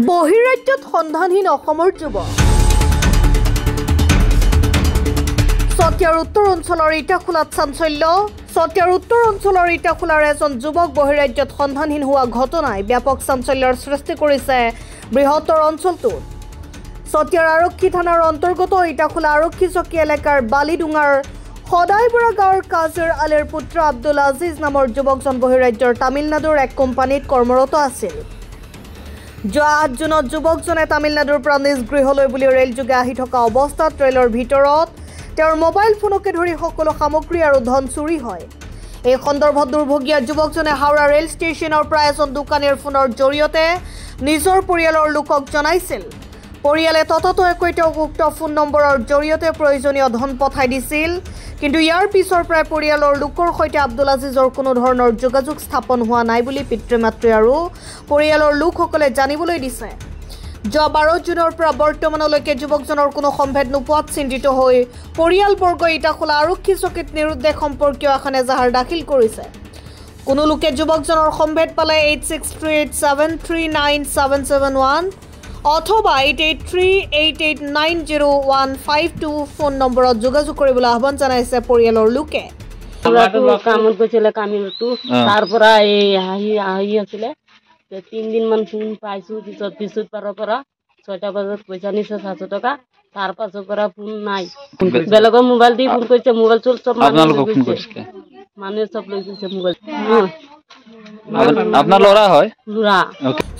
বহিৰাজ্যত সন্ধানহীন অসমৰ যুৱক চতিয়াৰ উত্তৰ অঞ্চলৰ ইটাখোলাত চাঞ্চল্য চতিয়াৰ উত্তৰ অঞ্চলৰ ইটাখোলাৰ এজন যুৱক বহিৰাজ্যত সন্ধানহীন হোৱা ঘটনাই ব্যাপক চাঞ্চল্যৰ সৃষ্টি কৰিছে বৃহত্তৰ অঞ্চলটোত চতিয়াৰ আৰক্ষী থানাৰ অন্তৰ্গত ইটাখোলা আৰক্ষী চকী এলেকাৰ বালিডুঙাৰ সদাইবৰা গাঁৱৰ কাজিৰ আলীৰ পুত্ৰ আব্দুল আজিজ নামৰ যুৱকজন বহিৰাজ্যৰ তামিলনাডুৰ এক কোম্পানীত কৰ্মৰত আছিল যোৱা ৮ জুনত যুৱকজনে তামিলনাডুৰ পৰা নিজ গৃহলৈ বুলি ৰেলযোগে আহি থকা অৱস্থাত ৰেলৰ ভিতৰত তেওঁৰ মোবাইল ফোনকে ধৰি সকলো সামগ্ৰী আৰু ধন চুৰি হয় এই সন্দৰ্ভত দুৰ্ভগীয়া যুৱকজনে হাওৰা ৰেল ষ্টেচনৰ পৰা এজন দোকানীৰ ফোনৰ জৰিয়তে নিজৰ পৰিয়ালৰ লোকক জনাইছিল পৰিয়ালে তততৈয়াকৈ তেওঁক উক্ত ফোন নম্বৰৰ জৰিয়তে প্ৰয়োজনীয় ধন পঠাই দিছিল কিন্তু ইয়াৰ পিছৰ প্ৰায় পৰিয়ালৰ লোকৰ সৈতে আব্দুল আজিজৰ কোনো ধৰণৰ যোগাযোগ স্থাপন হোৱা নাই বুলি পিতৃ-মাতৃ আৰু পৰিয়ালৰ লোকসকলে জানিবলৈ দিছে যোৱা 12 জুনৰ পৰা বৰ্তমানলৈকে যুৱকজনৰ কোনো সম্ভেদ নোপোৱাত চিন্তিত হৈ পৰিয়ালবৰ্গই ইটাখোলা আৰক্ষী চকীত নিৰুদ্দেশ সম্পৰ্কীয় এখন এজাহাৰ দাখিল কৰিছে কোনো লোকে যুৱকজনৰ সম্ভেদ পালে 8638739771 অথবা 8838890152 ফোন নম্বৰত যোগাযোগ কৰিবলৈ আহ্বান জনাইছে পৰিয়ালৰ লোকে কামত গৈছিলে কামিলটো তাৰ পৰা এই আহি আছিলে 3 দিন মান ফোন পাইছো পিছত পাৰৰ পৰা 6টা বজাত পইচা নিছে 700 টকা তাৰ পাছৰ পৰা ফোন নাই বেলেগৰ মোবাইল দি ফোন কৰিছে মোবাইল চল সব মানুহে সব লৈ গৈছে মোবাইল আপনাৰ লড়া হয় লুৰা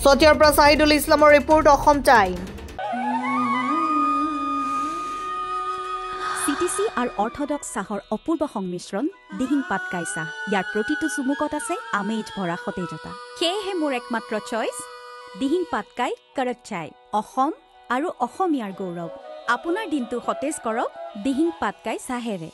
চতিয়াৰ পৰা চাহিদুল ইছলামৰ ৰিপৰ্ট অসম টাইম CTC আৰু অৰ্থডক্স চাহৰ অপূৰ্ব সংমিশ্ৰণ দিহিং পাটকাই চাহ ইয়াৰ প্ৰতিটো চুমুকত আছে আমেজ ভৰা সতেজতা সেয়েহে মোৰ একমাত্ৰ চইচ দিহিং পাটকাই কৰক চাই অসম আৰু অসমীয়াৰ গৌৰৱ আপোনাৰ দিনটো সতেজ কৰক দিহিং পাটকাই চাহেৰে